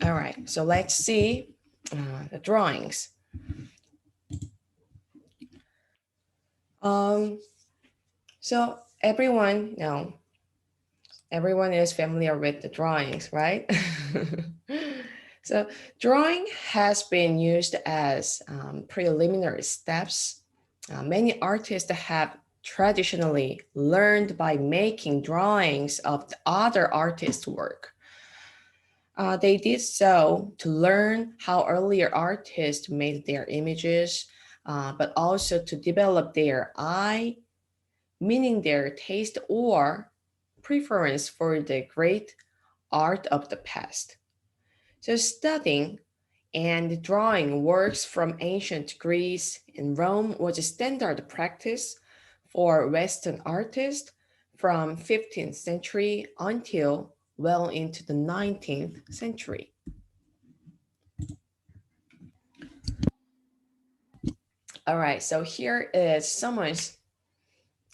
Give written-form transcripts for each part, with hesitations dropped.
All right, so let's see the drawings. Um, so everyone, everyone is familiar with the drawings, right? So drawing has been used as preliminary steps. Many artists have traditionally learned by making drawings of the other artists' work. They did so to learn how earlier artists made their images, but also to develop their eye, meaning their taste or preference for the great art of the past. So studying and drawing works from ancient Greece and Rome was a standard practice for Western artists from 15th century until well into the 19th century. All right, so here is someone's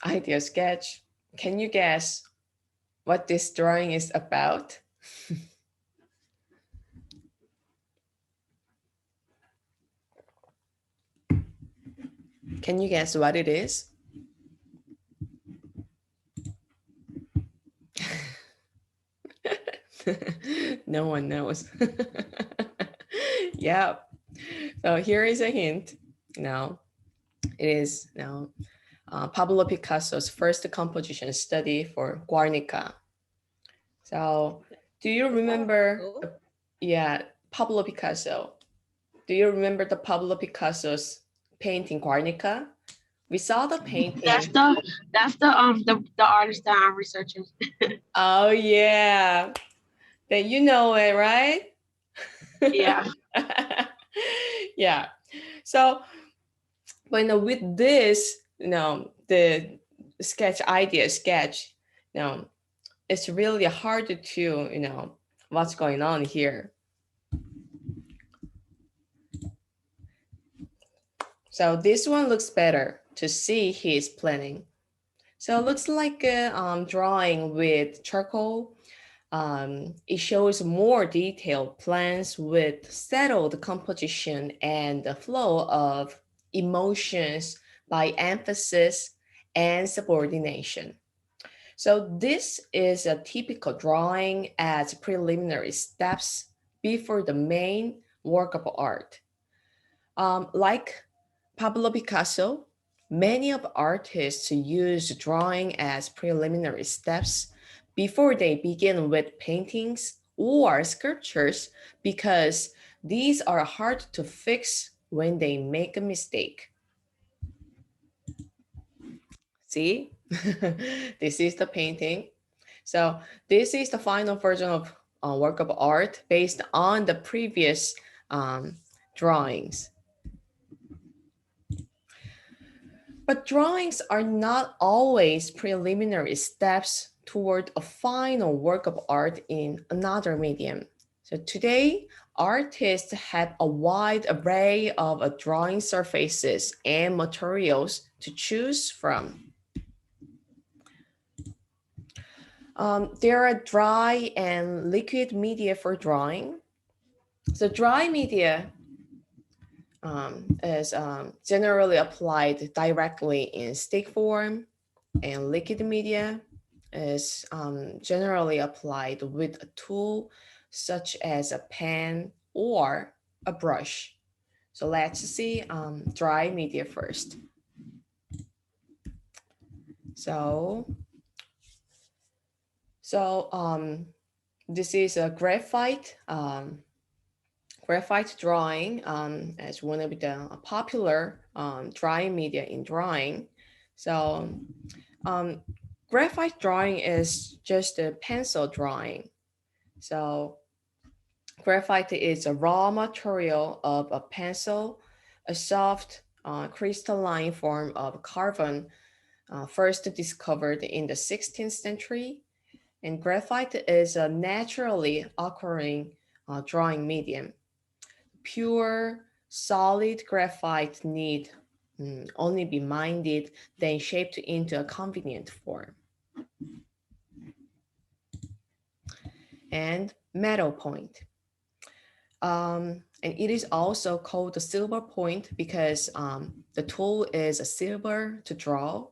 idea sketch. Can you guess what this drawing is about? Can you guess what it is? No one knows. Yeah. So here is a hint. Now, it is now Pablo Picasso's first composition study for Guernica. So, do you remember? Oh, Yeah, Pablo Picasso. Do you remember the Pablo Picasso's painting Guernica? We saw the that's painting. the artist that I'm researching. Oh yeah, that you know it, right? Yeah. Yeah. So when with this, the sketch idea sketch, it's really hard to, what's going on here. So this one looks better to see his planning. So it looks like a drawing with charcoal. It shows more detailed plans with settled composition and the flow of emotions by emphasis and subordination. So this is a typical drawing as preliminary steps before the main work of art. Like Pablo Picasso, many of artists use drawing as preliminary steps before they begin with paintings or sculptures because these are hard to fix when they make a mistake. See, this is the painting. So this is the final version of work of art based on the previous um, drawings. But drawings are not always preliminary steps toward a final work of art in another medium. So today, artists have a wide array of drawing surfaces and materials to choose from. There are dry and liquid media for drawing. So dry media is generally applied directly in stick form, and liquid media is generally applied with a tool such as a pen or a brush. So let's see dry media first. So, so this is a graphite drawing as one of the popular drawing media in drawing. So um, graphite drawing is just a pencil drawing. So graphite is a raw material of a pencil, a soft crystalline form of carbon first discovered in the 16th century. And graphite is a naturally occurring drawing medium. Pure, solid graphite need only be minded, then shaped into a convenient form. And metal point. And it is also called the silver point because the tool is a silver to draw.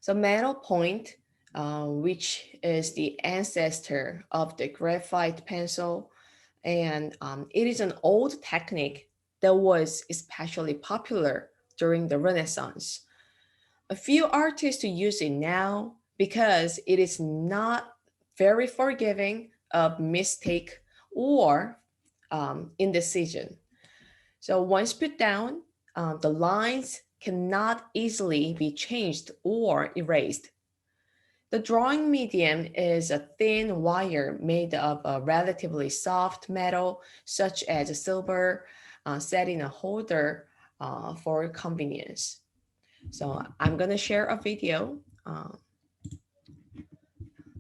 So metal point, which is the ancestor of the graphite pencil, and it is an old technique that was especially popular during the Renaissance. A few artists use it now because it is not very forgiving of mistake or indecision. So once put down, the lines cannot easily be changed or erased. The drawing medium is a thin wire made of a relatively soft metal, such as silver, set in a holder for convenience. So I'm gonna share a video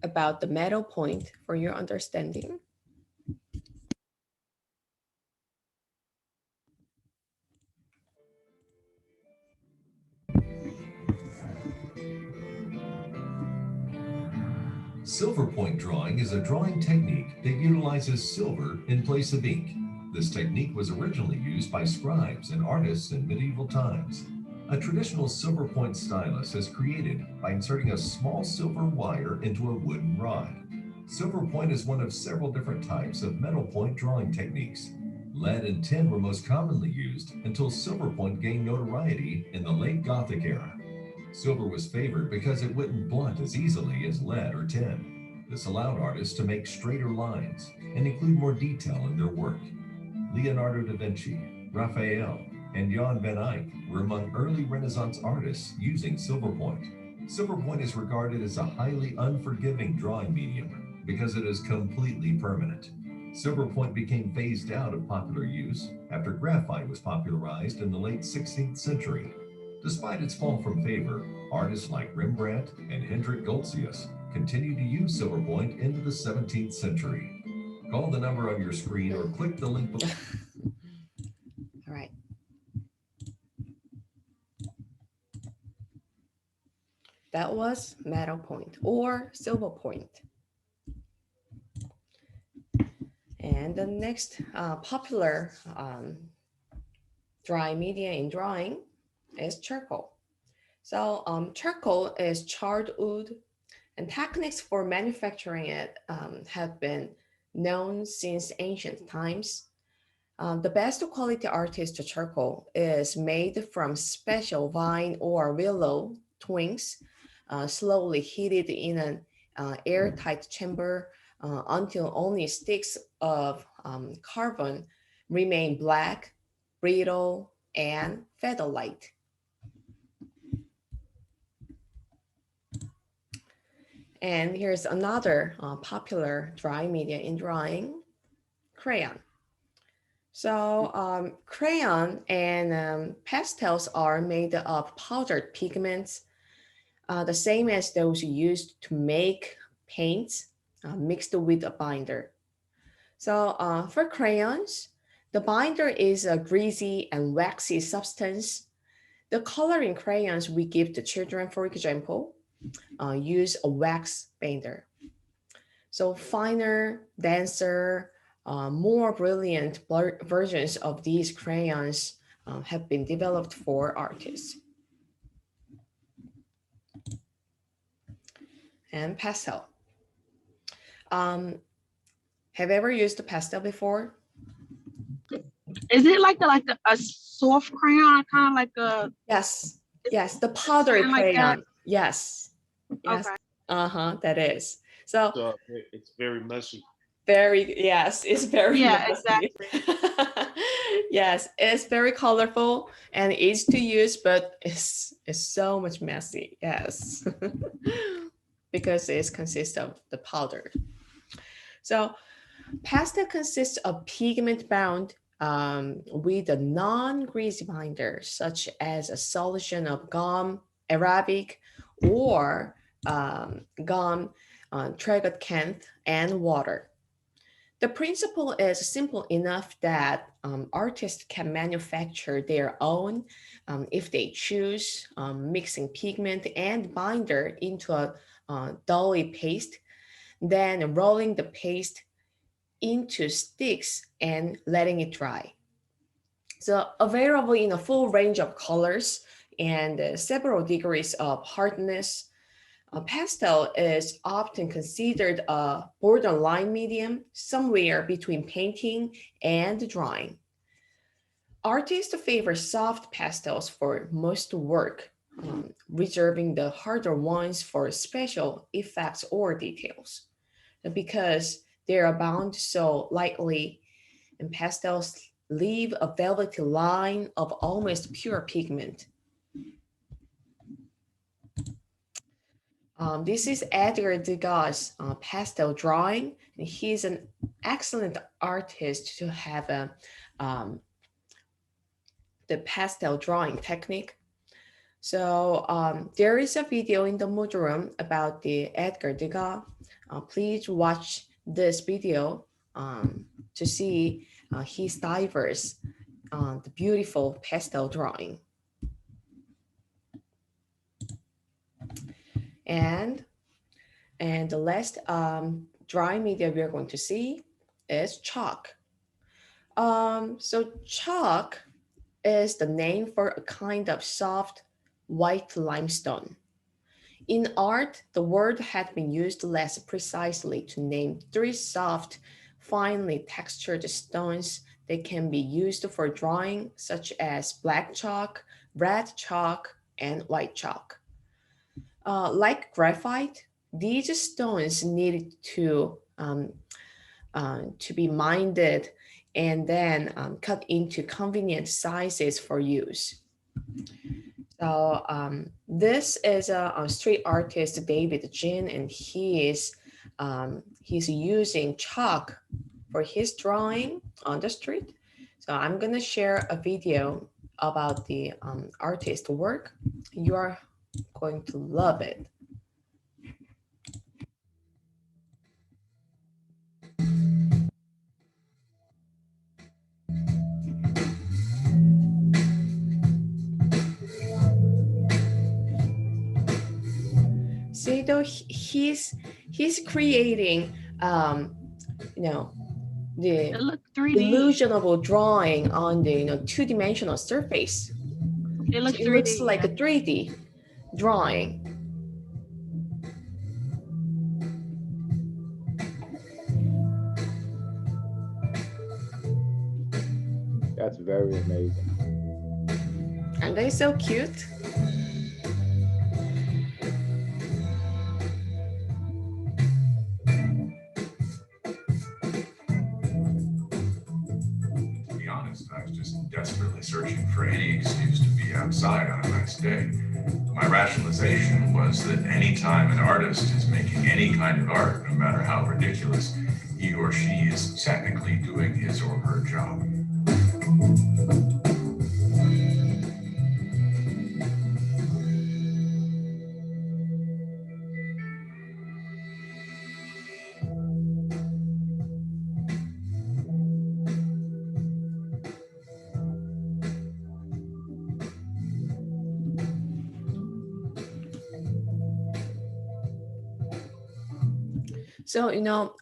about the metal point for your understanding. Silver point drawing is a drawing technique that utilizes silver in place of ink. This technique was originally used by scribes and artists in medieval times. A traditional silver point stylus is created by inserting a small silver wire into a wooden rod. Silver point is one of several different types of metal point drawing techniques. Lead and tin were most commonly used until silver point gained notoriety in the late Gothic era. Silver was favored because it wouldn't blunt as easily as lead or tin. This allowed artists to make straighter lines and include more detail in their work. Leonardo da Vinci, Raphael, and Jan van Eyck were among early Renaissance artists using silver point. Silver point is regarded as a highly unforgiving drawing medium because it is completely permanent. Silver point became phased out of popular use after graphite was popularized in the late 16th century. Despite its fall from favor, artists like Rembrandt and Hendrik Goltzius continued to use silver point into the 17th century. Call the number on your screen or click the link below. All right, that was metal point or silver point. And the next popular dry media in drawing is charcoal. So charcoal is charred wood, and techniques for manufacturing it have been known since ancient times. The best quality artist charcoal is made from special vine or willow twigs, slowly heated in an airtight chamber until only sticks of carbon remain black, brittle, and feather-light. And here's another popular drawing media in drawing, crayon. So crayon and pastels are made of powdered pigments, the same as those used to make paints mixed with a binder. So for crayons, the binder is a greasy and waxy substance. The coloring crayons we give to children, for example, use a wax binder. So finer, denser, more brilliant versions of these crayons have been developed for artists. And pastel. Um, have you ever used a pastel before? Is it like a soft crayon, kind of like a? Yes, yes, the It's powdery kind of like that. crayon. Yes, yes, Okay. that is. So So it's very messy. very, yes, it's very Yeah, messy. exactly. Yes, it's very colorful and easy to use, but it's so much messy. Yes, because it consists of the powder. So pasta consists of pigment bound with a non-greasy binder, such as a solution of gum, arabic, or gum, tragacanth, and water. The principle is simple enough that artists can manufacture their own if they choose, mixing pigment and binder into a doughy paste, then rolling the paste into sticks and letting it dry. So available in a full range of colors and several degrees of hardness. Pastel is often considered a borderline medium, somewhere between painting and drawing. Artists favor soft pastels for most work, reserving the harder ones for special effects or details. Because they are bound so lightly, and pastels leave a velvety line of almost pure pigment. This is Edgar Degas' pastel drawing. He's an excellent artist to have um, the pastel drawing technique. So there is a video in the mood room about the Edgar Degas. Please watch this video to see his diverse, the beautiful pastel drawing. And the last drawing media we are going to see is chalk. So chalk is the name for a kind of soft white limestone. In art, the word had been used less precisely to name three soft, finely textured stones that can be used for drawing, such as black chalk, red chalk, and white chalk. Like graphite, these stones needed to be minded and then cut into convenient sizes for use. So this is a street artist, David Jin, and he's using chalk for his drawing on the street. So I'm gonna share a video about the artist work. You are going to love it. See, though he's creating, you know, the It looks 3D. illusionable drawing on the two-dimensional surface. It looks So it looks 3D. like a 3D drawing. That's very amazing. Aren't they so cute? To be honest, I was just desperately searching for any excuse to be outside on a nice day. My rationalization was that any time an artist is making any kind of art, no matter how ridiculous, he or she is technically doing his or her job. So,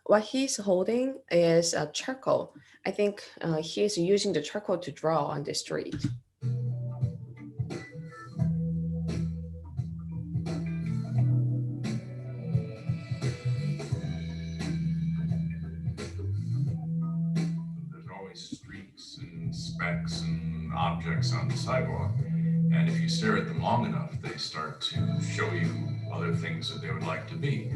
what he's holding is a charcoal. I think he's using the charcoal to draw on the street. There's always streaks and specks and objects on the sidewalk. And if you stare at them long enough, they start to show you other things that they would like to be.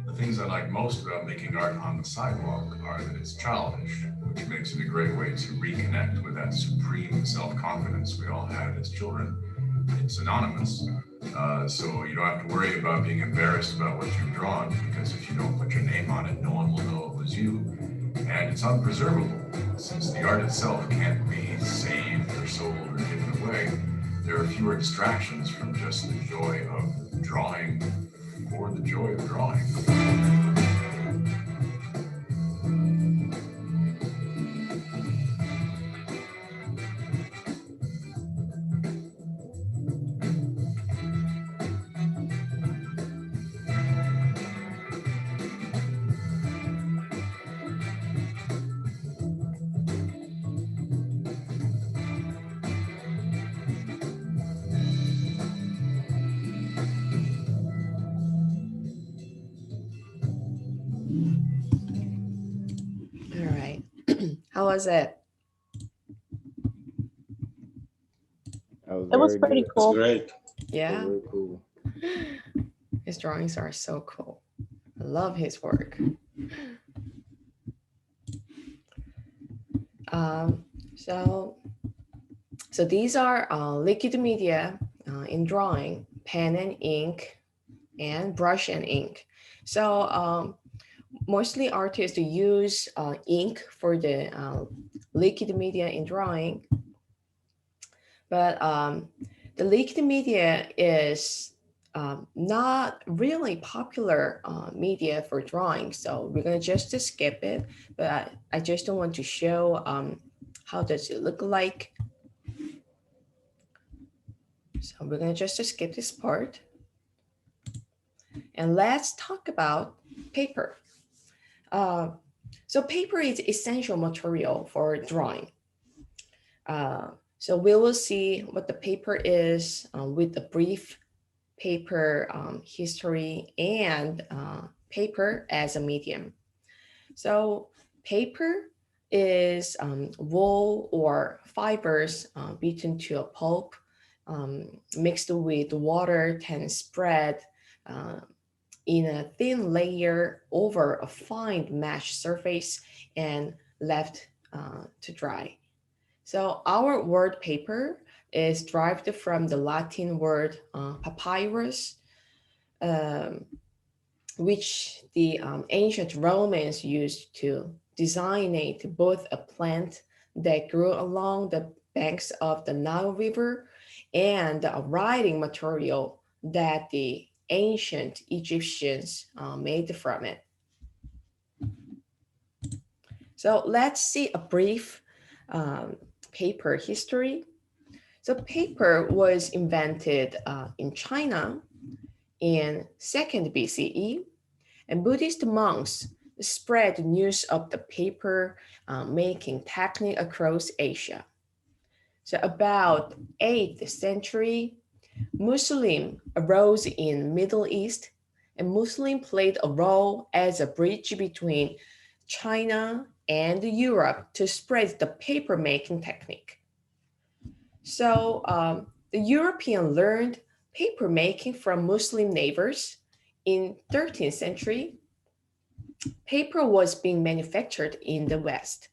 The things I like most about making art on the sidewalk are that it's childish, which makes it a great way to reconnect with that supreme self-confidence we all had as children. It's anonymous, so you don't have to worry about being embarrassed about what you've drawn, because if you don't put your name on it, no one will know it was you. And it's unpreservable, since the art itself can't be saved or sold or given away. There are fewer distractions from just the joy of drawing for the joy of drawing. How was it? That was It was very pretty good. That's cool. great. So Yeah, very cool. his drawings are so cool. I love his work. Um, so, so these are liquid media in drawing, pen and ink, and brush and ink. So mostly artists use ink for the liquid media in drawing, but the liquid media is not really popular media for drawing, so we're gonna just skip it. But I just don't want to show how does it look like. So we're gonna just skip this part, and let's talk about paper. Uh, so paper is essential material for drawing. Uh, so we will see what the paper is with a brief paper history and paper as a medium. So paper is wool or fibers beaten to a pulp, mixed with water, can spread uh, in a thin layer over a fine mesh surface and left to dry. So our word paper is derived from the Latin word papyrus, um, which the ancient Romans used to designate both a plant that grew along the banks of the Nile River and a writing material that the ancient Egyptians made from it. So let's see a brief um, paper history. So paper was invented in China in 2nd BCE, and Buddhist monks spread news of the paper making technique across Asia. So about 8th century, Muslim arose in Middle East, and Muslim played a role as a bridge between China and Europe to spread the paper making technique. So the European learned paper making from Muslim neighbors. In 13th century, paper was being manufactured in the West.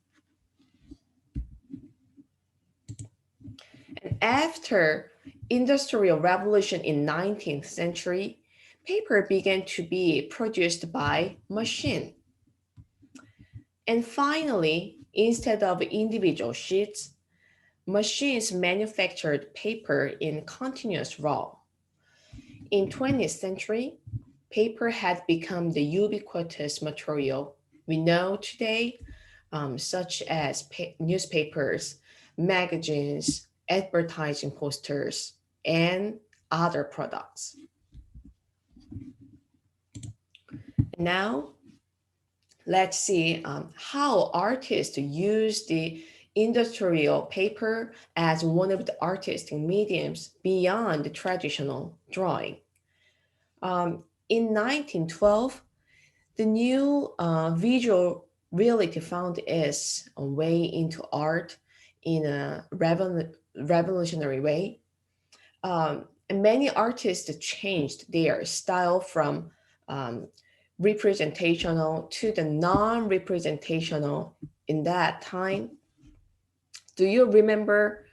And after industrial revolution in 19th century, paper began to be produced by machine. And finally, instead of individual sheets, machines manufactured paper in continuous roll. In 20th century, paper had become the ubiquitous material we know today, such as newspapers, magazines, advertising posters, and other products. Now, let's see how artists use the industrial paper as one of the artistic mediums beyond the traditional drawing. In 1912, the new visual reality found its way into art in a revolutionary way. And many artists changed their style from um, representational to the non-representational in that time. Do you remember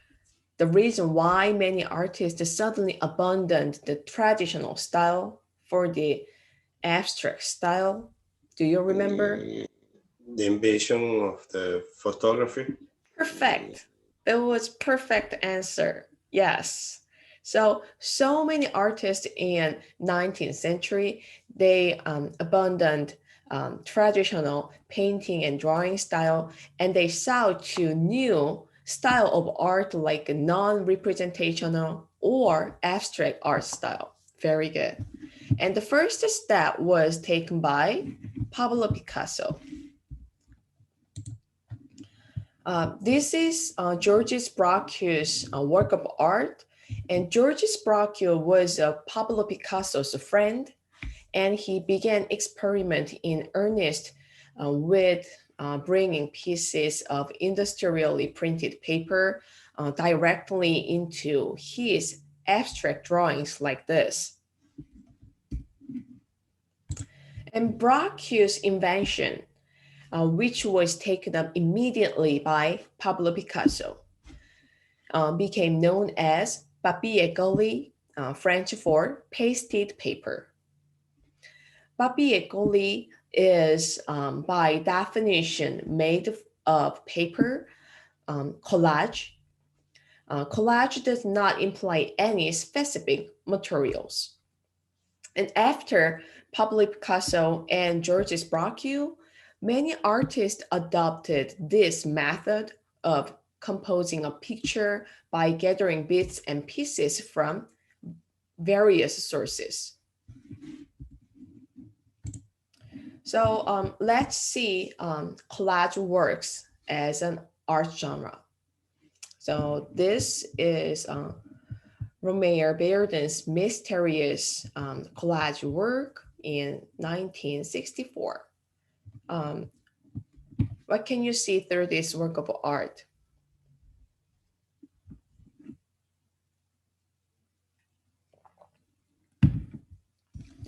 the reason why many artists suddenly abandoned the traditional style for the abstract style? Do you remember? The invasion of the photography. Perfect. That was perfect answer. Yes. So many artists in 19th century, they abandoned traditional painting and drawing style, and they sought to new style of art like non-representational or abstract art style. Very good. And the first step was taken by Pablo Picasso. This is Georges Braque's work of art. And Georges Braque was Pablo Picasso's friend, and he began experiment in earnest with bringing pieces of industrially printed paper directly into his abstract drawings like this. And Bracquio's invention, which was taken up immediately by Pablo Picasso, became known as papier-collé, French for pasted paper. Papier-collé is, by definition, made of paper, collage. Collage does not imply any specific materials. And after Pablo Picasso and Georges Braque, many artists adopted this method of composing a picture by gathering bits and pieces from various sources. So let's see collage works as an art genre. So this is Romayer Bearden's mysterious collage work in 1964. What can you see through this work of art?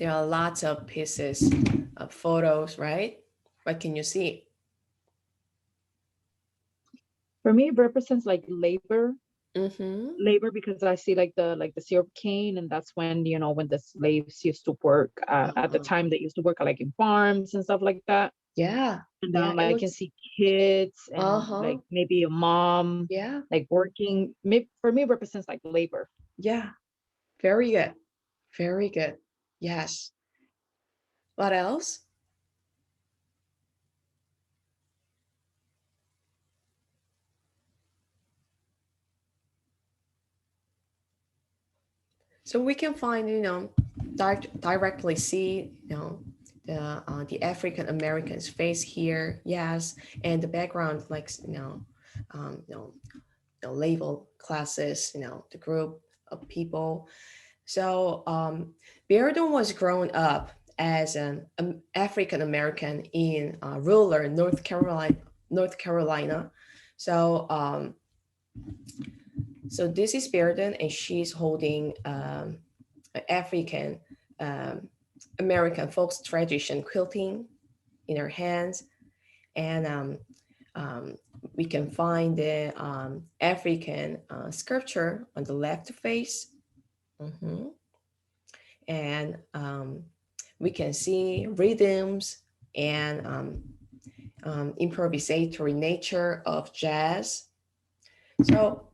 There are lots of pieces of photos, right? What can you see? For me, it represents like labor, Mm-hmm. labor because I see like the syrup cane, and that's when when the slaves used to work at the time. They used to work like in farms and stuff like that. Yeah, And yeah, it I can looks, see kids and uh-huh, like maybe a mom yeah, like working. Maybe for me, it represents like labor. yeah, very good, very good. Yes. What else? So we can find, directly see, the African American's face here, yes, and the background, like, um, you know, label classes, the group of people. So Bearden was grown up as an African American in rural North Carolina. So so this is Bearden, and she's holding African um, American folk tradition quilting in her hands, and um, we can find the African sculpture on the left face. Mhm. And we can see rhythms and improvisatory nature of jazz. So,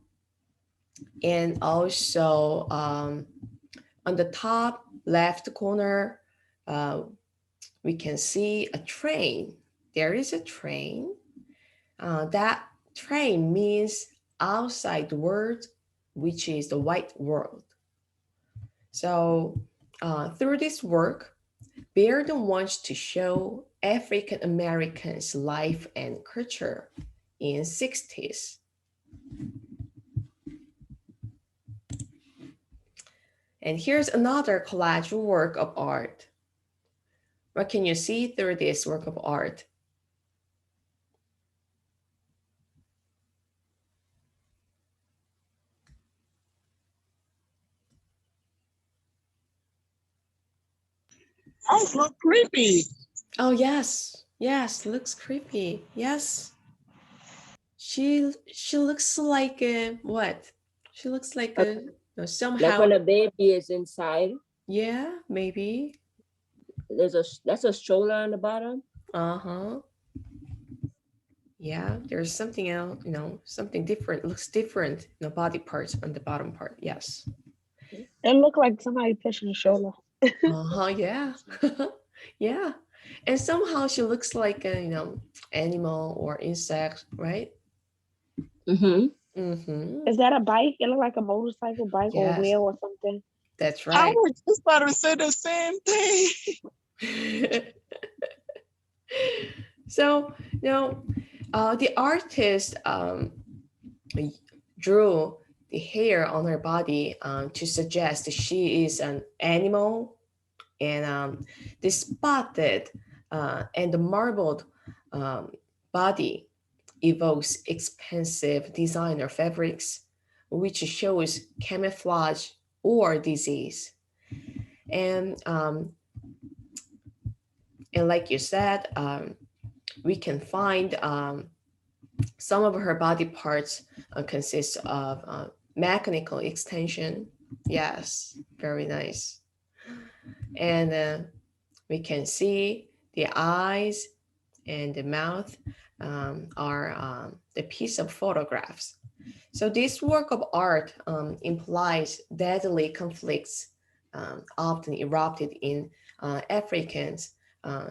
and also on the top left corner, uh, we can see a train. There is a train. That train means outside world, which is the white world. So through this work, Bearden wants to show African Americans' life and culture in 60s. And here's another collage work of art. What can you see through this work of art? Oh, look creepy. Oh yes, yes, looks creepy. Yes, she looks like a what? She looks like a Like somehow. when a baby is inside, Yeah, maybe. that's a stroller on the bottom. Uh-huh. Yeah, there's something else, something different, looks different in the body parts on the bottom part. Yes. It looked like somebody pushing a shoulder. Uh-huh, yeah. Yeah. And somehow she looks like a, animal or insect, right? Mm-hmm. Mm-hmm. Is that a bike? It looked like a motorcycle bike or Yes, wheel or something. that's I right. was just about to say the same thing. So, the artist drew the hair on her body to suggest that she is an animal, and the spotted and the marbled um, body evokes expensive designer fabrics, which shows camouflage or disease. And like you said, we can find some of her body parts consist of mechanical extension. Yes, very nice. And we can see the eyes and the mouth are the piece of photographs. So this work of art implies deadly conflicts often erupted in African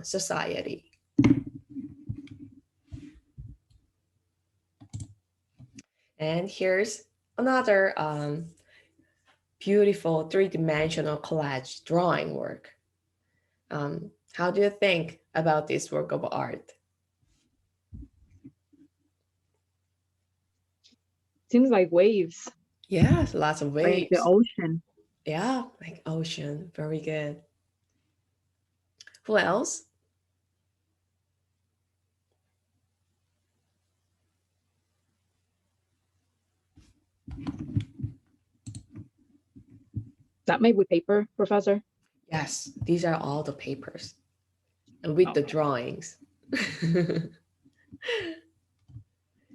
society. And here's another beautiful three-dimensional collage drawing work. How do you think about this work of art? Seems like waves, Yes, lots of like the waves. ocean. Yeah, like ocean. Very good. Who else? That made with paper, Professor? Yes, these are all the papers and with the Okay. drawings.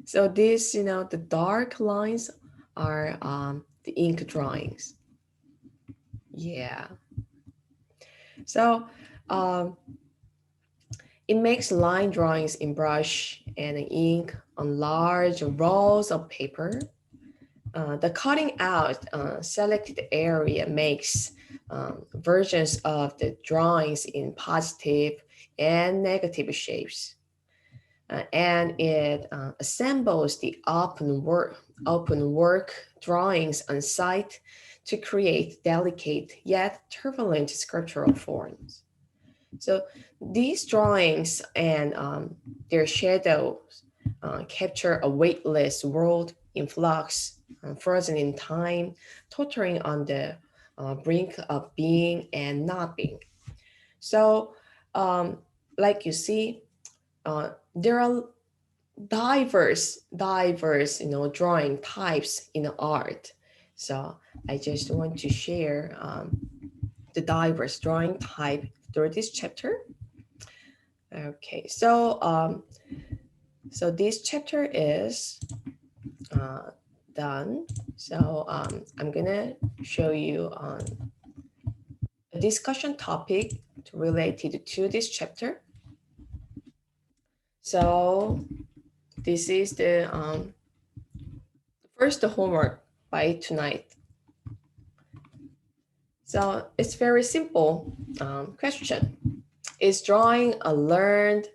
So these, the dark lines are the ink drawings. Yeah. So it makes line drawings in brush and ink on large rolls of paper. The cutting out selected area makes versions of the drawings in positive and negative shapes. And it assembles the open work drawings on site to create delicate yet turbulent sculptural forms. So these drawings and their shadows capture a weightless world in flux, frozen in time, tottering on the brink of being and not being. So, like you see, there are diverse, drawing types in art. So I just want to share the diverse drawing type through this chapter. Okay, so this chapter is done. So I'm gonna show you a discussion topic related to this chapter. So this is the first homework by tonight. So it's very simple question. Is drawing a learned,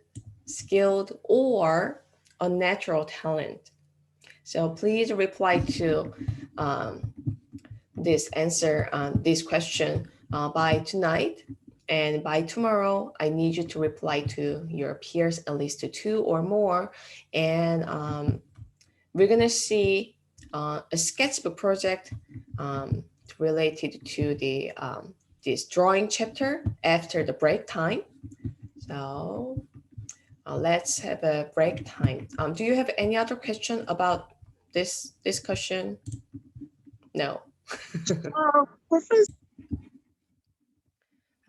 skilled, or a natural talent? So please reply to this answer, this question by tonight. And by tomorrow, I need you to reply to your peers, at least to two or more. And we're gonna see a sketchbook project related to the this drawing chapter after the break time. So let's have a break time. Do you have any other question about this discussion? No.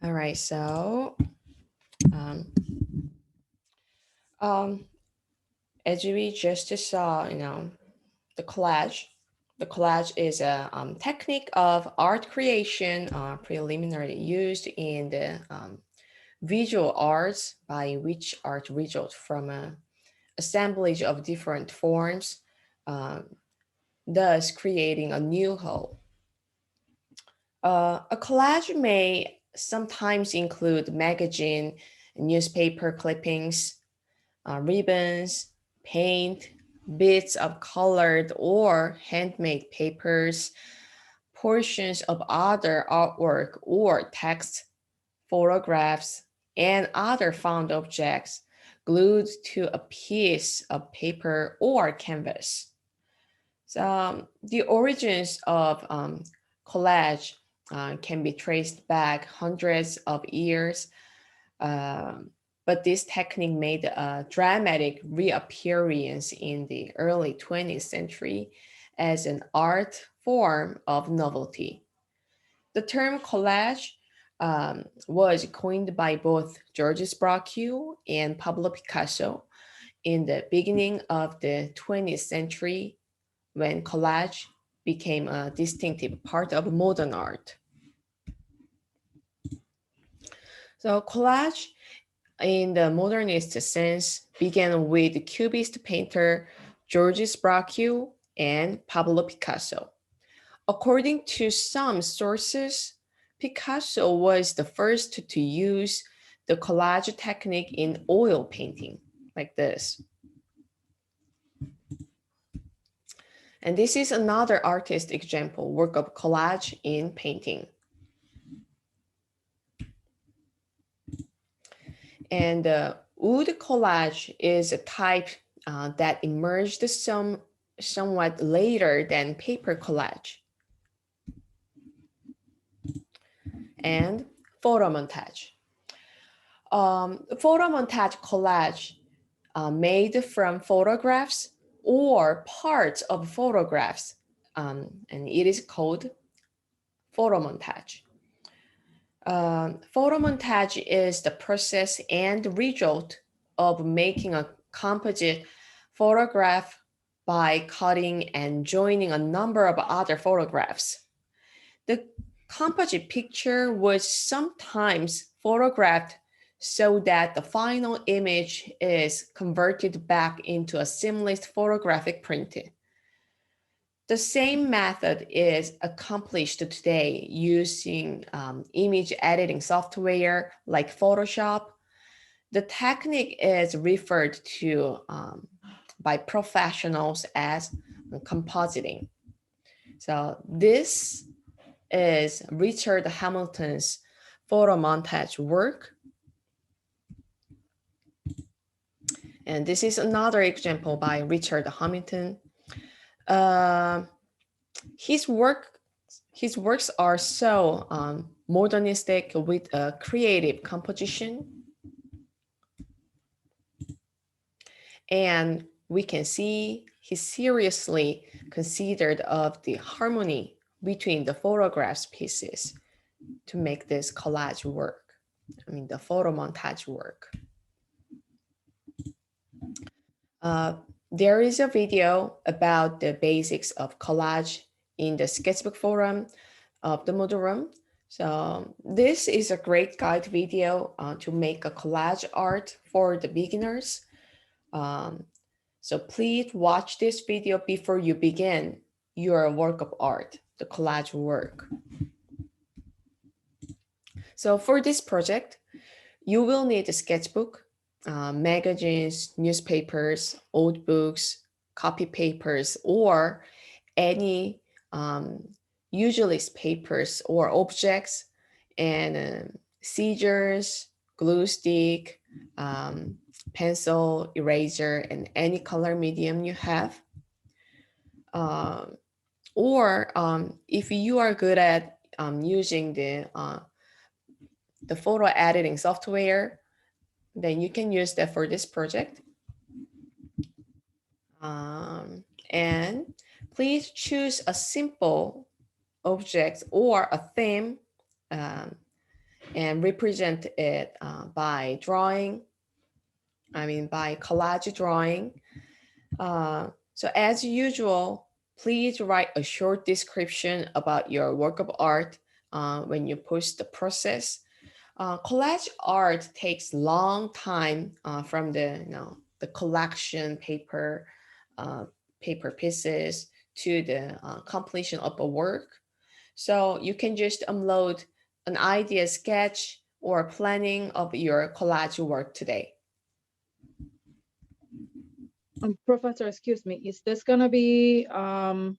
All right, so um, um, as we just saw, the collage. The collage is a technique of art creation preliminarily used in the visual arts, by which art results from a assemblage of different forms, um, thus creating a new whole. A collage may sometimes include magazine, newspaper clippings, ribbons, paint, bits of colored or handmade papers, portions of other artwork or text, photographs, and other found objects glued to a piece of paper or canvas. So the origins of collage can be traced back hundreds of years. Um but this technique made a dramatic reappearance in the early 20th century as an art form of novelty. The term collage was coined by both Georges Braque and Pablo Picasso in the beginning of the 20th century when collage became a distinctive part of modern art. So collage in the modernist sense began with Cubist painter Georges Braque and Pablo Picasso. According to some sources, Picasso was the first to use the collage technique in oil painting, like this. And this is another artist example, work of collage in painting. And wood collage is a type that emerged somewhat later than paper collage. And photo montage. Photo montage collage made from photographs or parts of photographs, and it is called photo montage. Photo montage is the process and result of making a composite photograph by cutting and joining a number of other photographs. The composite picture was sometimes photographed so that the final image is converted back into a seamless photographic print. The same method is accomplished today using image editing software like Photoshop. The technique is referred to by professionals as compositing. So this is Richard Hamilton's photo montage work. And this is another example by Richard Hamilton. His works are so modernistic with a creative composition. And we can see he seriously considered of the harmony between the photographs pieces to make this collage work. I mean, the photo montage work. There is a video about the basics of collage in the sketchbook forum of the Moodle Room. So this is a great guide video to make a collage art for the beginners. So please watch this video before you begin your work of art, the collage work. So for this project, you will need a sketchbook, magazines, newspapers, old books, copy papers, or any usually papers or objects, and scissors, glue stick, pencil, eraser, and any color medium you have. Or if you are good at using the photo editing software, then you can use that for this project. And please choose a simple object or a theme and represent it by drawing, by collage drawing. So as usual, please write a short description about your work of art when you post the process. Collage art takes long time from the collection paper pieces to the completion of a work. So you can just upload an idea sketch or planning of your collage work today. Professor, excuse me, is this gonna be how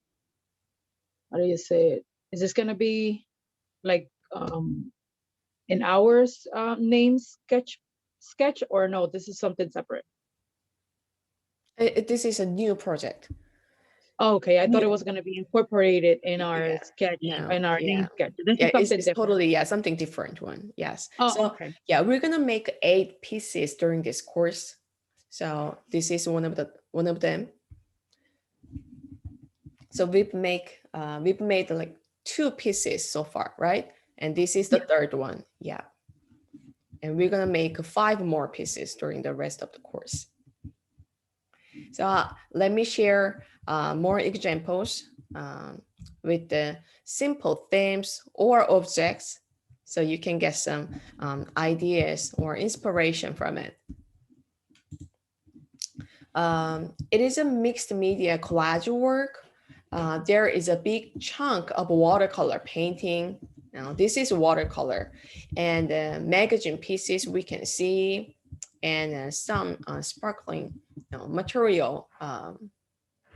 do you say it? Is this gonna be like in hours name sketch, or no, this is something separate? This is a new project. Oh, okay, I thought it Yeah. was gonna be incorporated in our Yeah. sketch, No, in our yeah. name sketch. This Yeah, is something it's different. totally, yeah, something different one. Yes. Oh, So okay. yeah, we're gonna make 8 pieces during this course. So this is one of them. So we've made like 2 pieces so far, right? And this is the third one. Yeah. And we're gonna make 5 more pieces during the rest of the course. So let me share more examples with the simple themes or objects so you can get some ideas or inspiration from it. It is a mixed media collage work. There is a big chunk of watercolor painting. Now, this is watercolor, and magazine pieces we can see, and some sparkling material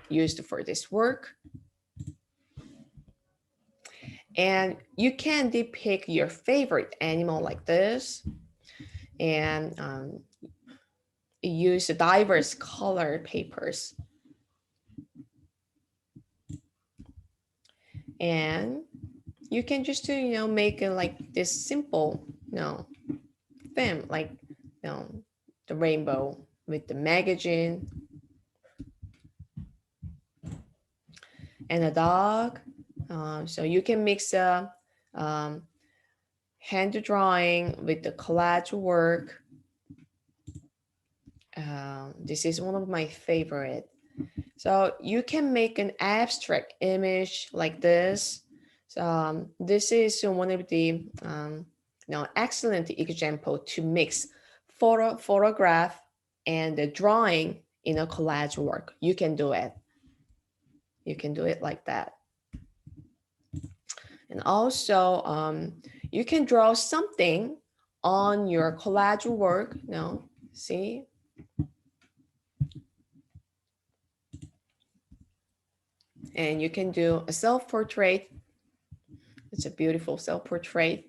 used for this work. And you can depict your favorite animal like this, and use diverse colored papers. And you can just make it like this simple theme, like the rainbow with the magazine and a dog. So you can mix a hand drawing with the collage work. This is one of my favorite. So you can make an abstract image like this. So this is one of the excellent example to mix photograph and the drawing in a collage work. You can do it. You can do it like that. And also, you can draw something on your collage work. See? And you can do a self-portrait. It's a beautiful self-portrait.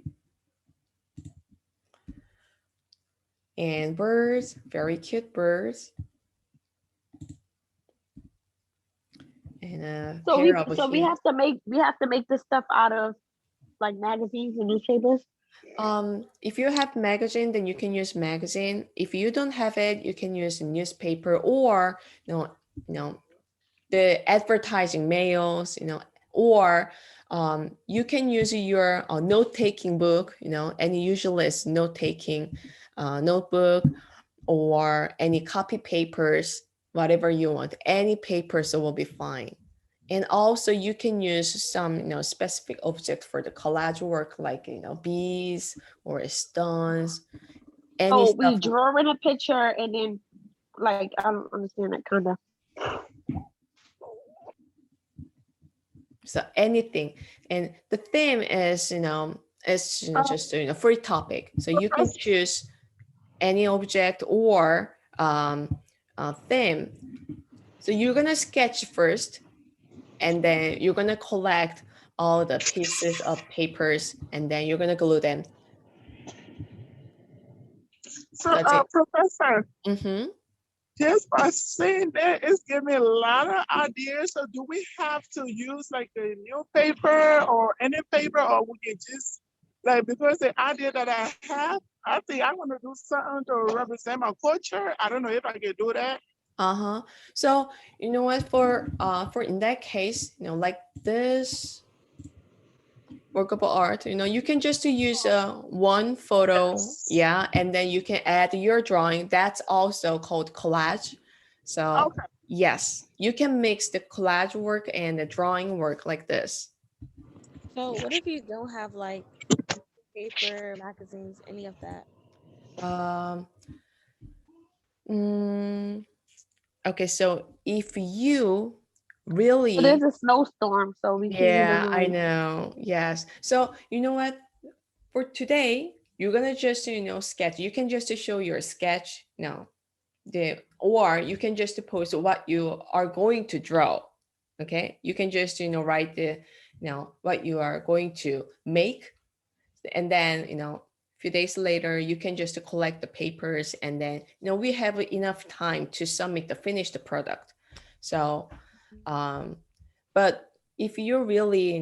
And birds, very cute birds. And a pair of we have to make this stuff out of like magazines and newspapers. If you have magazine, then you can use magazine. If you don't have it, you can use newspaper or the advertising mails, or you can use your note-taking book, any usualist note-taking notebook, or any copy papers, whatever you want. Any papers will be fine. And also you can use some specific object for the collage work, like bees or stones, any Oh, we stuff. draw in a picture and then like I don't understand that kind of. So anything. And the theme is just free topic, so you can choose any object or theme. So you're gonna sketch first, and then you're gonna collect all the pieces of papers, and then you're gonna glue them. So, That's it. Professor, Mm-hmm. just by saying that, it's giving me a lot of ideas. So, do we have to use like the newspaper or any paper, or we can just like, because the idea that I have, I think I want to do something to represent my culture. I don't know if I can do that. Uh-huh. So you know what, for in that case, like this workable art, you can just use one photo, yeah, and then you can add your drawing. That's also called collage. So Okay. yes, you can mix the collage work and the drawing work like this. So what if you don't have like paper, magazines, any of that? um mm, okay, so if you really, But there's a snowstorm, so we can't even yeah, I really. know, yes. So you know what, for today you're gonna just sketch. You can just show your sketch now, or you can just post what you are going to draw. Okay, you can just write the what you are going to make, and then a few days later you can just collect the papers, and then we have enough time to submit the finished product. So But if you really,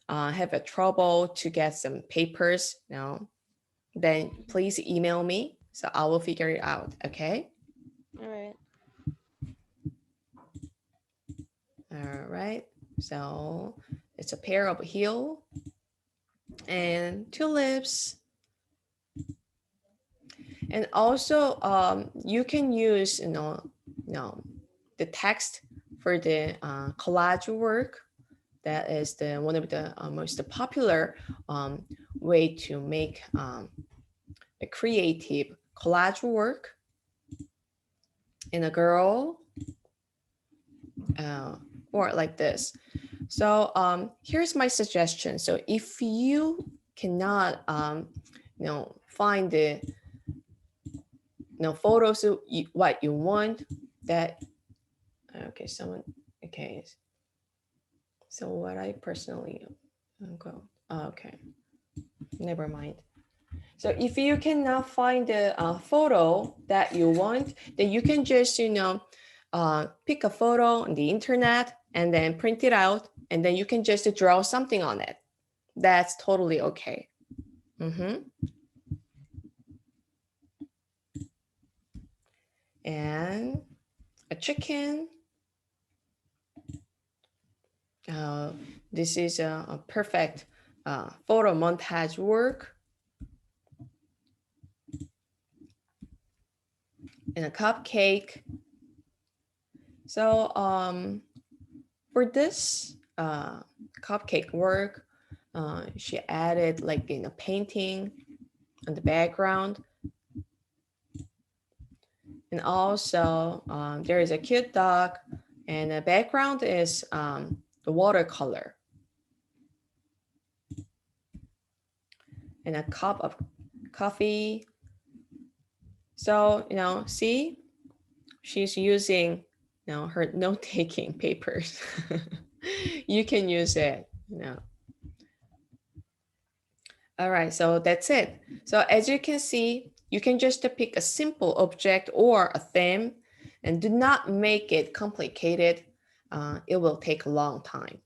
have a trouble to get some papers, then please email me. So I will figure it out. Okay. All right. All right. So it's a pair of heel and two lips. And also, you can use, the text for the collage work. That is the one of the most popular way to make a creative collage work in a girl, or like this. So here's my suggestion. So if you cannot, find the photos what you want, that okay, someone, okay. So what I personally go, okay, never mind. So if you cannot find the photo that you want, then you can just, pick a photo on the internet and then print it out, and then you can just draw something on it. That's totally okay. And a chicken. This is a perfect photo montage work. And a cupcake. So for this cupcake work, she added like in a painting on the background. And also there is a cute dog, and the background is the watercolor. And a cup of coffee. So, see, she's using, her note-taking papers. You can use it, All right, so that's it. So as you can see, you can just pick a simple object or a theme, and do not make it complicated. It will take a long time.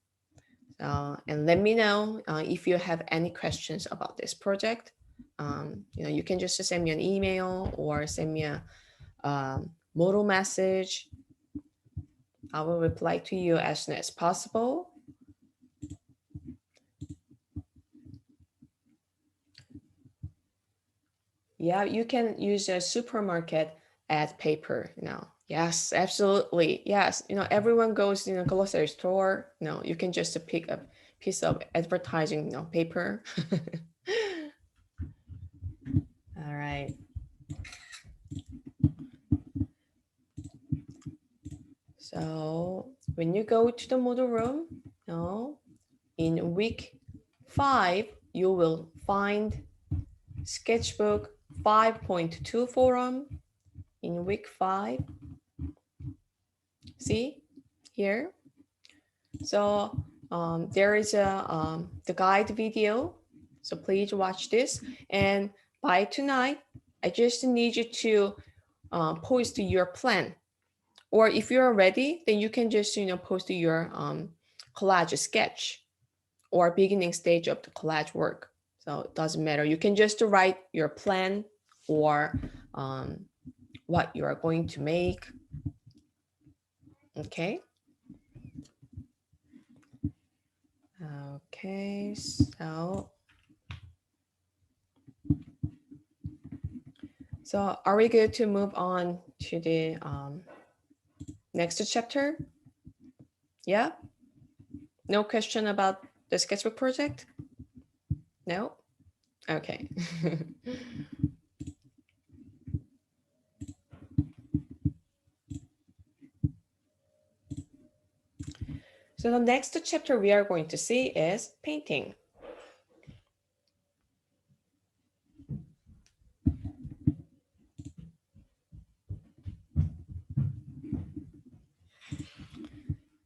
And let me know if you have any questions about this project. You can just send me an email or send me a modal message. I will reply to you as soon as possible. Yeah, you can use a supermarket ad paper now. Yes, absolutely. Yes, everyone goes in a grocery store. You can just pick a piece of advertising, paper. All right. So when you go to the model room, in week 5, you will find sketchbook 5.2 forum in week 5. See here. So there is the guide video. So please watch this. And by tonight, I just need you to post your plan. Or if you're ready, then you can just, post your collage sketch or beginning stage of the collage work. So it doesn't matter. You can just write your plan or what you are going to make. Okay. Okay, so are we good to move on to the next chapter? Yeah? No question about the sketchbook project? No? Okay. So the next chapter we are going to see is painting.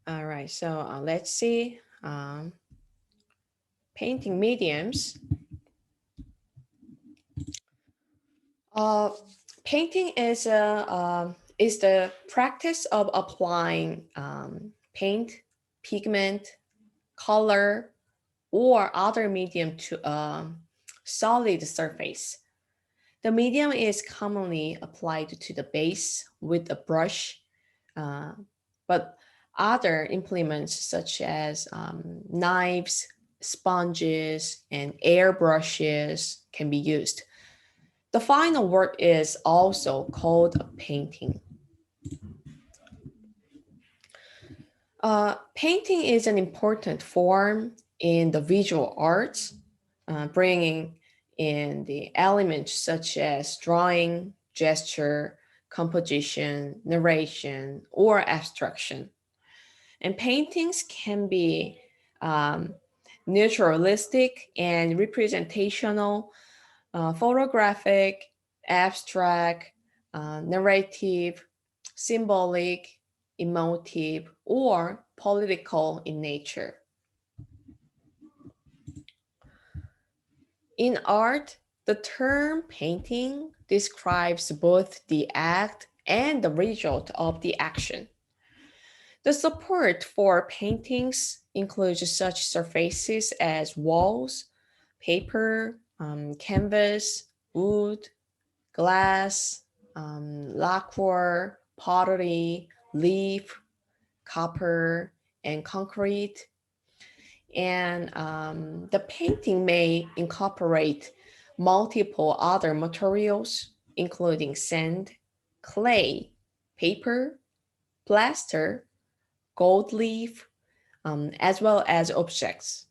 All right, so let's see painting mediums. Painting is the practice of applying paint, pigment, color, or other medium to a solid surface. The medium is commonly applied to the base with a brush, uh, but other implements such as knives, sponges, and airbrushes can be used. The final work is also called a painting. Painting is an important form in the visual arts, bringing in the elements such as drawing, gesture, composition, narration, or abstraction. And paintings can be um, naturalistic and representational, photographic, abstract, narrative, symbolic, emotive, or political in nature. In art, the term painting describes both the act and the result of the action. The support for paintings includes such surfaces as walls, paper, canvas, wood, glass, lacquer, pottery, leaf, copper, and concrete. And the painting may incorporate multiple other materials, including sand, clay, paper, plaster, gold leaf, as well as objects.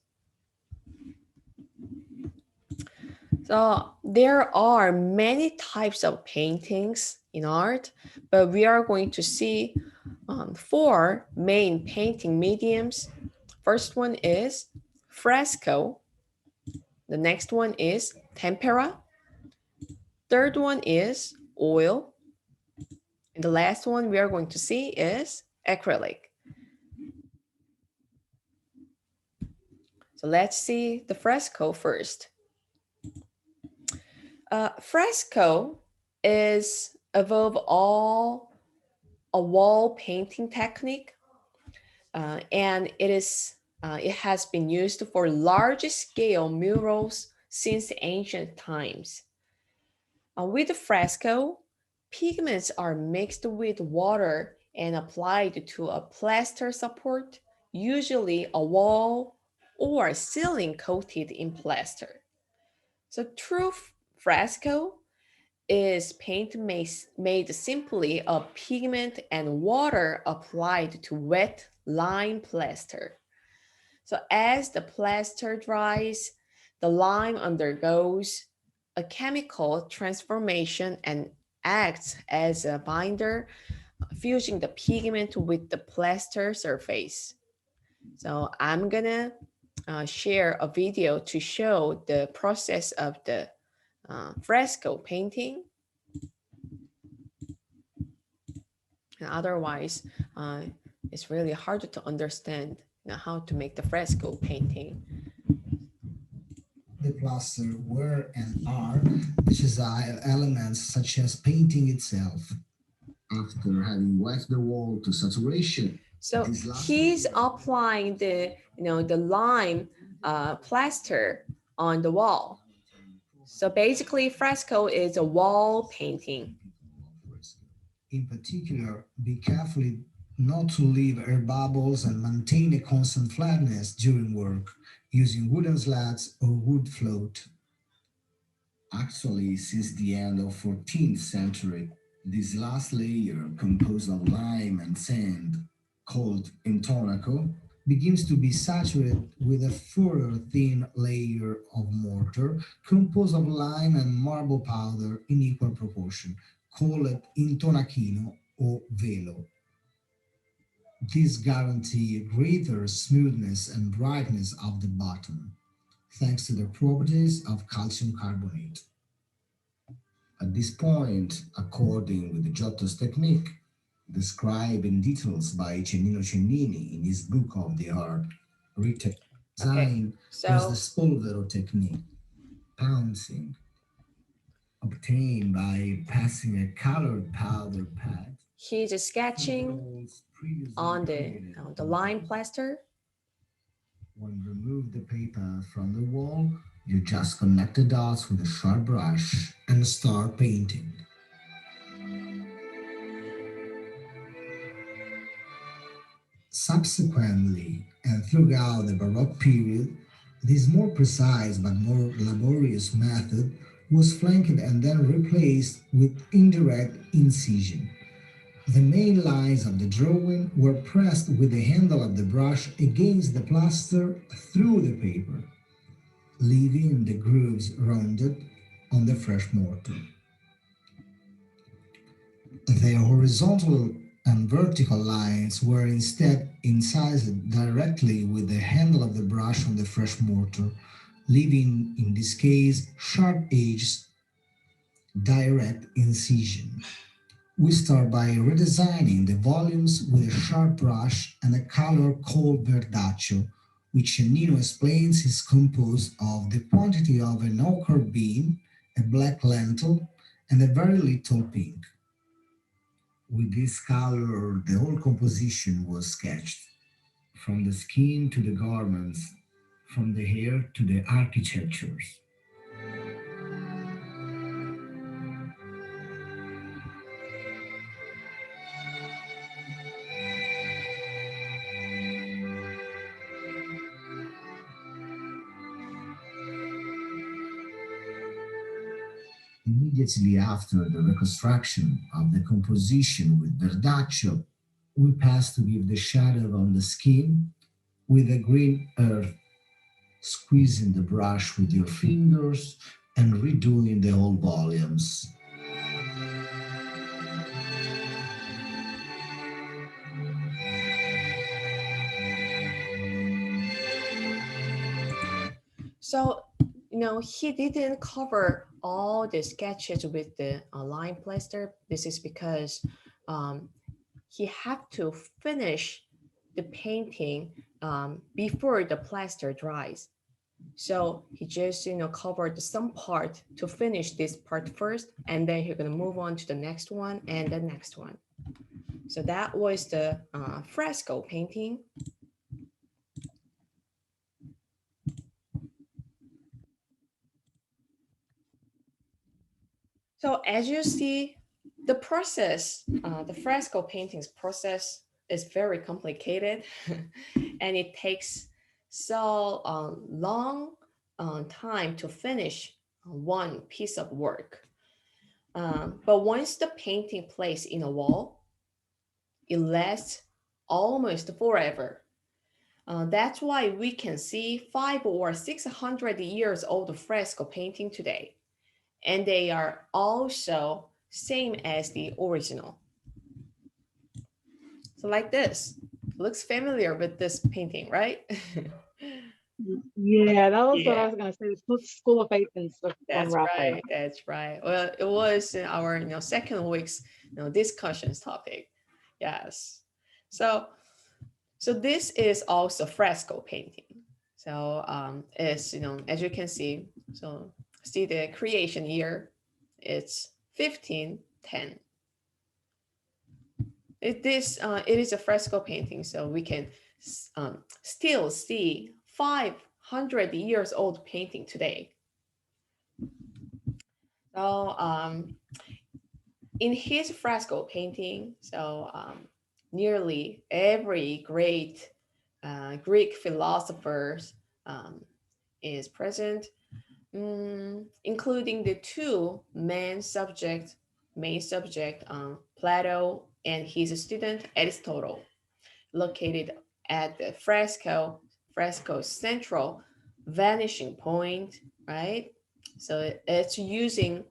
So there are many types of paintings in art, but we are going to see four main painting mediums. First one is fresco. The next one is tempera. Third one is oil. And the last one we are going to see is acrylic. So let's see the fresco first. Fresco is above all a wall painting technique, and it has been used for large scale murals since ancient times. With the fresco, pigments are mixed with water and applied to a plaster support, usually a wall or ceiling coated in plaster. So true fresco is paint made simply of pigment and water applied to wet lime plaster. So as the plaster dries, the lime undergoes a chemical transformation and acts as a binder, fusing the pigment with the plaster surface. So I'm gonna share a video to show the process of the fresco painting. And otherwise, it's really hard to understand how to make the fresco painting. The plaster were and are decisive elements such as painting itself. After having wet the wall to saturation, so he's applying the lime plaster on the wall. So basically, fresco is a wall painting. In particular, be careful not to leave air bubbles and maintain a constant flatness during work using wooden slats or wood float. Actually, since the end of 14th century, this last layer, composed of lime and sand, called intonaco, begins to be saturated with a further thin layer of mortar composed of lime and marble powder in equal proportion, called intonacino or velo. This guarantees greater smoothness and brightness of the bottom, thanks to the properties of calcium carbonate. At this point, according with the Giotto's technique, described in details by Cennino Cennini in his book of the art, written design was the spolvero technique, pouncing, obtained by passing a colored powder pad. He's sketching previously on created the line plaster. When remove the paper from the wall, you just connect the dots with a sharp brush and start painting. Subsequently, and throughout the Baroque period, this more precise but more laborious method was flanked and then replaced with indirect incision. The main lines of the drawing were pressed with the handle of the brush against the plaster through the paper, leaving the grooves rounded on the fresh mortar. The horizontal and vertical lines were instead incised directly with the handle of the brush on the fresh mortar, leaving in this case sharp edges, direct incision. We start by redesigning the volumes with a sharp brush and a color called verdaccio, which Nino explains is composed of the quantity of an ochre bean, a black lentil, and a very little pink. With this color, the whole composition was sketched, from the skin to the garments, from the hair to the architectures. Immediately after the reconstruction of the composition with verdaccio, we pass to give the shadow on the skin with a green earth, squeezing the brush with your fingers and redoing the whole volumes. So, he didn't cover all the sketches with the line plaster. This is because um, he had to finish the painting before the plaster dries. So he just, covered some part to finish this part first, and then he's gonna move on to the next one and the next one. So that was the fresco painting. So as you see, the process, the fresco paintings process is very complicated and it takes so long time to finish one piece of work. But once the painting placed in a wall, it lasts almost forever. That's why we can see 500 or 600 years old fresco painting today, and they are also same as the original. So like this, looks familiar with this painting, right? Yeah, that was what I Yeah, was gonna say. The School of Athens from that's Raphael. right. That's right. Well, it was in our second week's discussions topic. Yes. So this is also fresco painting. So it's as you can see. So see the creation year. It's 1510. It is a fresco painting, so we can still see 500 years old painting today. So in his fresco painting, so nearly every great Greek philosophers um, is present, including the two main subject, Plato and his student Aristotle, located at the fresco's central vanishing point, right? So it's using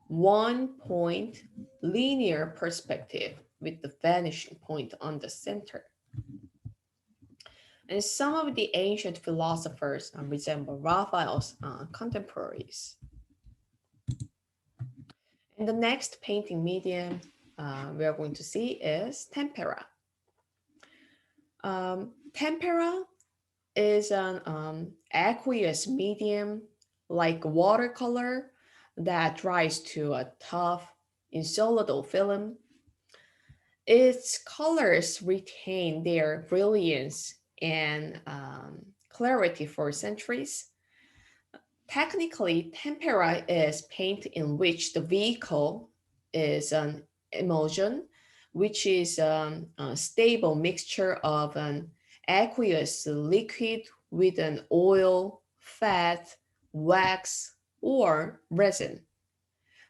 1 point linear perspective with the vanishing point on the center. And some of the ancient philosophers resemble Raphael's contemporaries. And the next painting medium we are going to see is tempera. Tempera is an aqueous medium like watercolor that dries to a tough insoluble film. its colors retain their brilliance and clarity for centuries. Technically, tempera is paint in which the vehicle is an emulsion, which is a stable mixture of an aqueous liquid with an oil, fat, wax, or resin.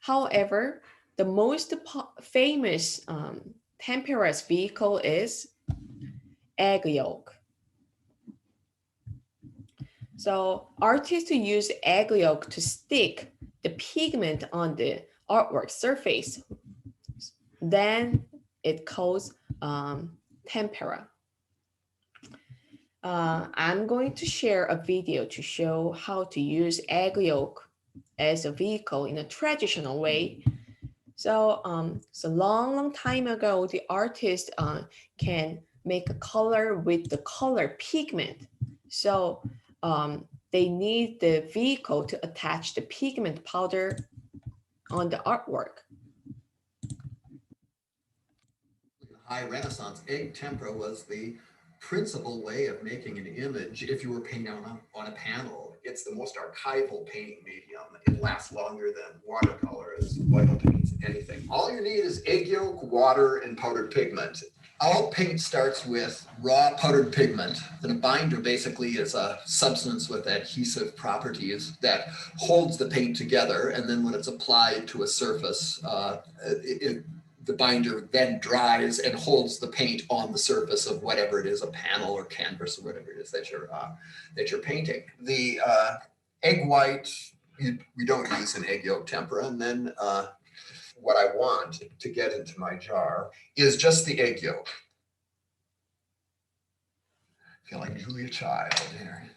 However, the most famous tempera's vehicle is egg yolk. So artists use egg yolk to stick the pigment on the artwork surface. Then it calls tempera. I'm going to share a video to show how to use egg yolk as a vehicle in a traditional way. So long time ago, the artist can make a color with the color pigment. So they need the vehicle to attach the pigment powder on the artwork. High Renaissance, egg tempera was the principal way of making an image if you were painting on a panel. It's the most archival painting medium. It lasts longer than watercolors, oil paints, anything. All you need is egg yolk, water, and powdered pigment. All paint starts with raw powdered pigment. And a binder basically is a substance with adhesive properties that holds the paint together. And then when it's applied to a surface, the binder then dries and holds the paint on the surface of whatever it is, a panel or canvas or whatever it is that you're painting. The egg white, we don't use an egg yolk tempera. And then what I want to get into my jar is just the egg yolk. I feel like Julia Child here.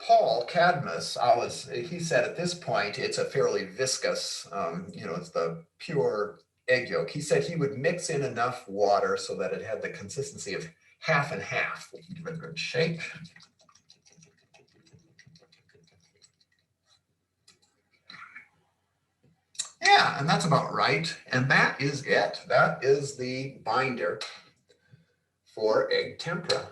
Paul Cadmus, he said at this point, it's a fairly viscous, it's the pure egg yolk. He said he would mix in enough water so that it had the consistency of half and half. Give it a good shake. Yeah, and that's about right. And that is it. That is the binder for egg tempera.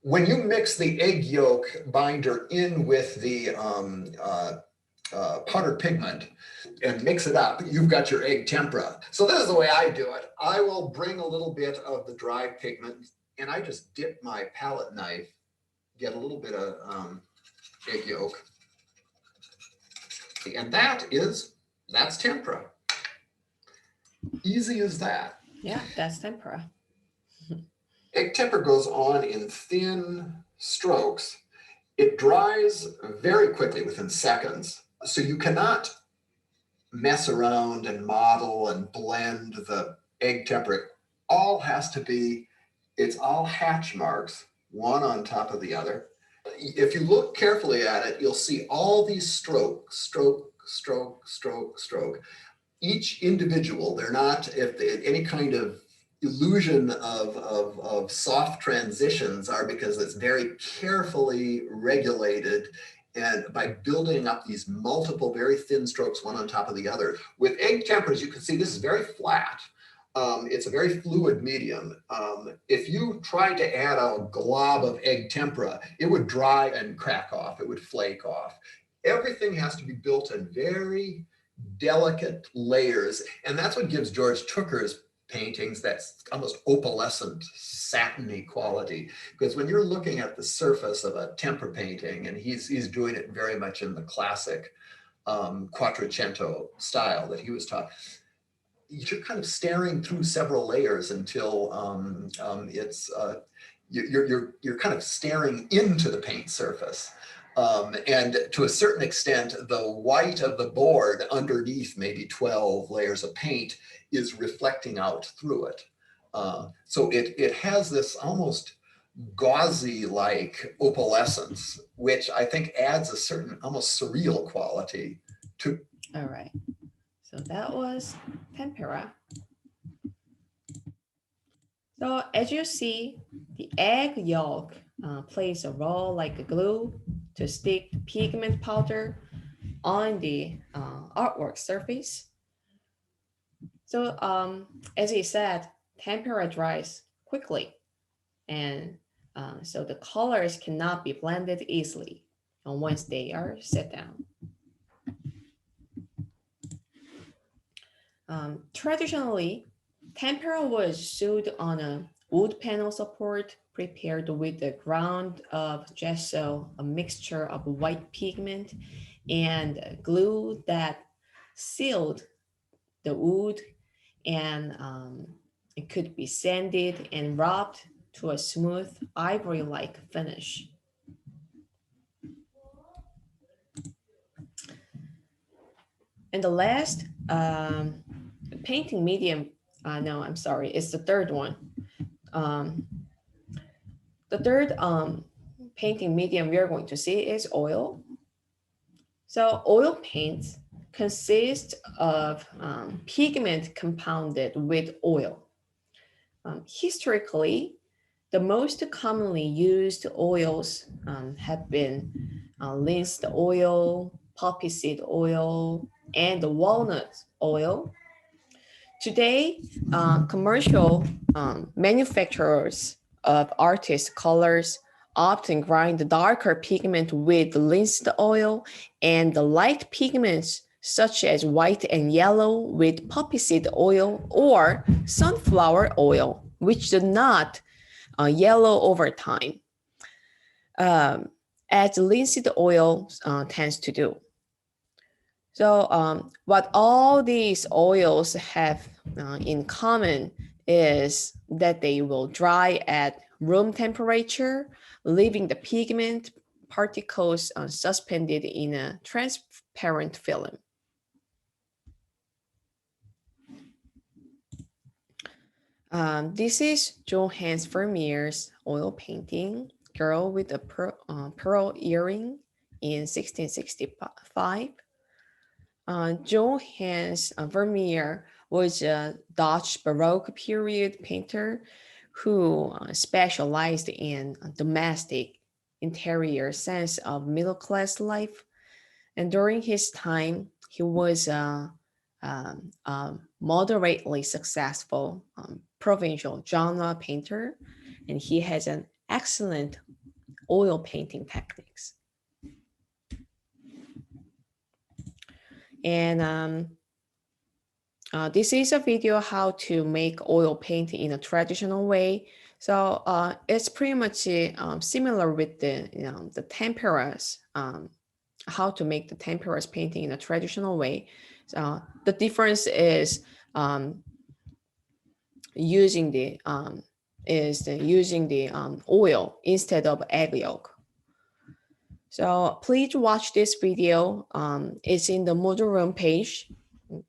When you mix the egg yolk binder in with the powdered pigment and mix it up, you've got your egg tempera. So this is the way I do it. I will bring a little bit of the dry pigment and I just dip my palette knife, get a little bit of egg yolk. And that's tempera. Easy as that. Yeah, that's tempera. Egg tempera goes on in thin strokes. It dries very quickly within seconds. So you cannot mess around and model and blend the egg tempera. All has to be, it's all hatch marks, one on top of the other. If you look carefully at it, you'll see all these stroke, stroke, stroke, stroke, stroke. Each individual, they're not any kind of illusion of soft transitions are because it's very carefully regulated and by building up these multiple very thin strokes one on top of the other. With egg tempera, as you can see, this is very flat. It's a very fluid medium. If you tried to add a glob of egg tempera, it would dry and crack off, it would flake off. Everything has to be built in very delicate layers, and that's what gives George Tooker's paintings that almost opalescent, satiny quality. Because when you're looking at the surface of a tempera painting, and he's doing it very much in the classic Quattrocento style that he was taught, you're kind of staring through several layers until you're kind of staring into the paint surface. And to a certain extent, the white of the board underneath maybe 12 layers of paint is reflecting out through it. So it has this almost gauzy-like opalescence, which I think adds a certain almost surreal quality to. All right, so that was tempera. So as you see, the egg yolk plays a role like a glue to stick the pigment powder on the artwork surface. So as he said, tempera dries quickly, and so the colors cannot be blended easily once they are set down. Traditionally, tempera was sewed on a wood panel support prepared with the ground of gesso, a mixture of white pigment and glue that sealed the wood, and it could be sanded and rubbed to a smooth ivory-like finish. And the last painting medium, no, I'm sorry, it's the third one. The third painting medium we are going to see is oil. So oil paints consist of pigment compounded with oil. Historically, the most commonly used oils have been linseed oil, poppy seed oil, and walnut oil. Today, commercial manufacturers of artist colors often grind the darker pigment with linseed oil and the light pigments such as white and yellow with poppy seed oil or sunflower oil, which do not yellow over time, as linseed oil tends to do. So what all these oils have in common is that they will dry at room temperature, leaving the pigment particles suspended in a transparent film. This is Johannes Vermeer's oil painting, Girl with a Pearl Earring in 1665. Johannes Vermeer was a Dutch Baroque period painter who specialized in domestic interior sense of middle-class life. And during his time, he was a moderately successful provincial genre painter, and he has an excellent oil painting techniques. And this is a video how to make oil painting in a traditional way. So it's pretty much similar with the temperas, how to make the temperas painting in a traditional way. So the difference is using the oil instead of egg yolk. So please watch this video. It's in the Moodle Room page.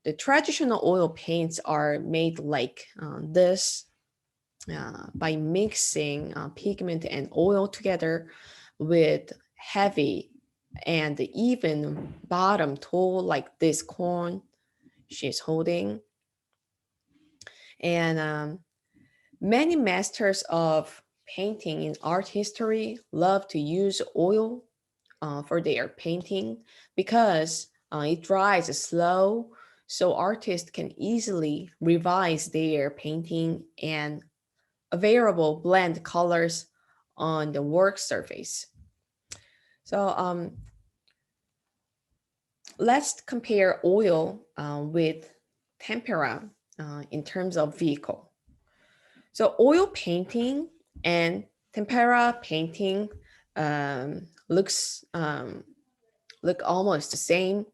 The traditional oil paints are made like this by mixing pigment and oil together with heavy and even bottom tool like this cone she's holding. And many masters of painting in art history love to use oil for their painting because it dries slow, so artists can easily revise their painting and available blend colors on the work surface. So let's compare oil with tempera in terms of vehicle. So oil painting and tempera painting look almost the same,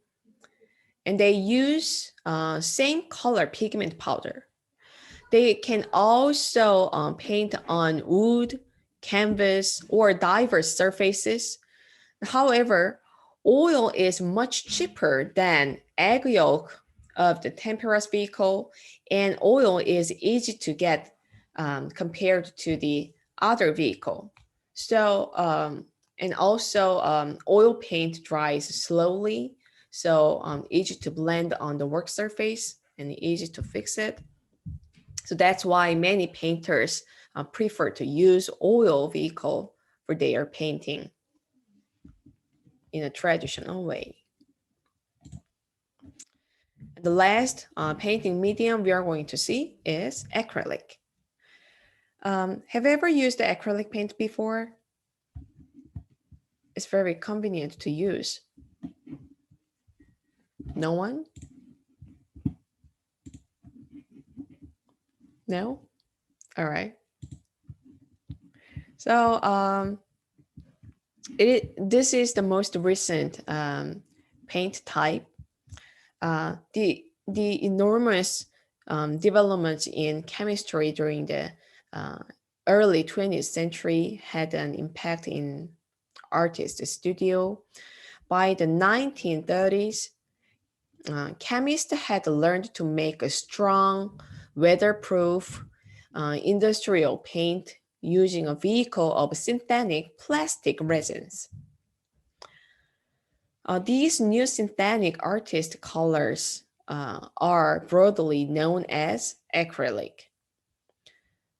and they use same color pigment powder. They can also paint on wood, canvas, or diverse surfaces. However, oil is much cheaper than egg yolk of the tempera's vehicle, and oil is easy to get compared to the other vehicle. So, and also oil paint dries slowly, so easy to blend on the work surface and easy to fix it. So that's why many painters prefer to use oil vehicle for their painting in a traditional way. The last painting medium we are going to see is acrylic. Have you ever used the acrylic paint before? It's very convenient to use. No one? No? All right. So this is the most recent paint type. The enormous developments in chemistry during the early 20th century had an impact in artist studio. By the 1930s, chemists had learned to make a strong, weatherproof industrial paint using a vehicle of synthetic plastic resins. These new synthetic artist colors are broadly known as acrylic.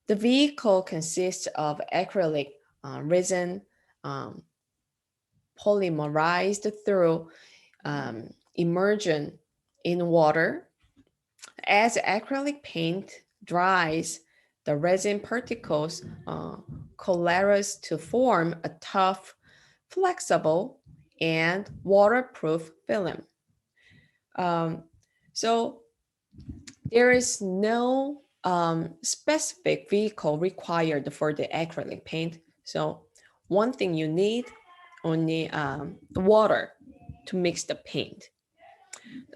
The vehicle consists of acrylic resin polymerized through immersion in water. As acrylic paint dries, the resin particles coalesce to form a tough, flexible, and waterproof film. So there is no specific vehicle required for the acrylic paint. So one thing you need only water to mix the paint.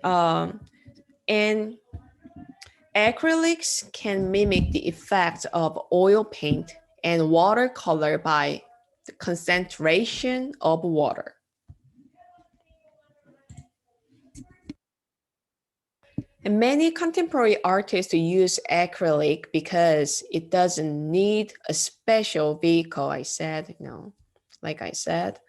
And acrylics can mimic the effects of oil paint and watercolor by the concentration of water. And many contemporary artists use acrylic because it doesn't need a special vehicle, I said, like I said.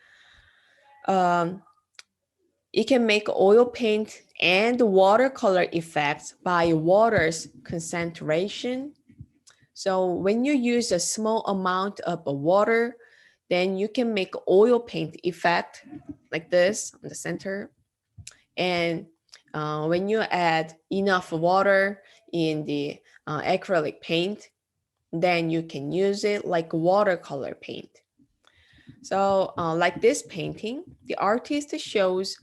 It can make oil paint and watercolor effects by water's concentration. So when you use a small amount of water, then you can make oil paint effect like this on the center. And when you add enough water in the acrylic paint, then you can use it like watercolor paint. So like this painting, the artist shows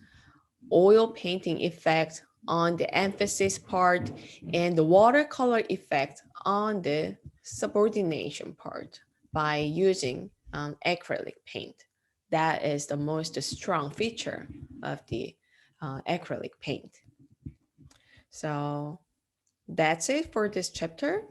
oil painting effect on the emphasis part and the watercolor effect on the subordination part by using acrylic paint. That is the most strong feature of the acrylic paint. So that's it for this chapter.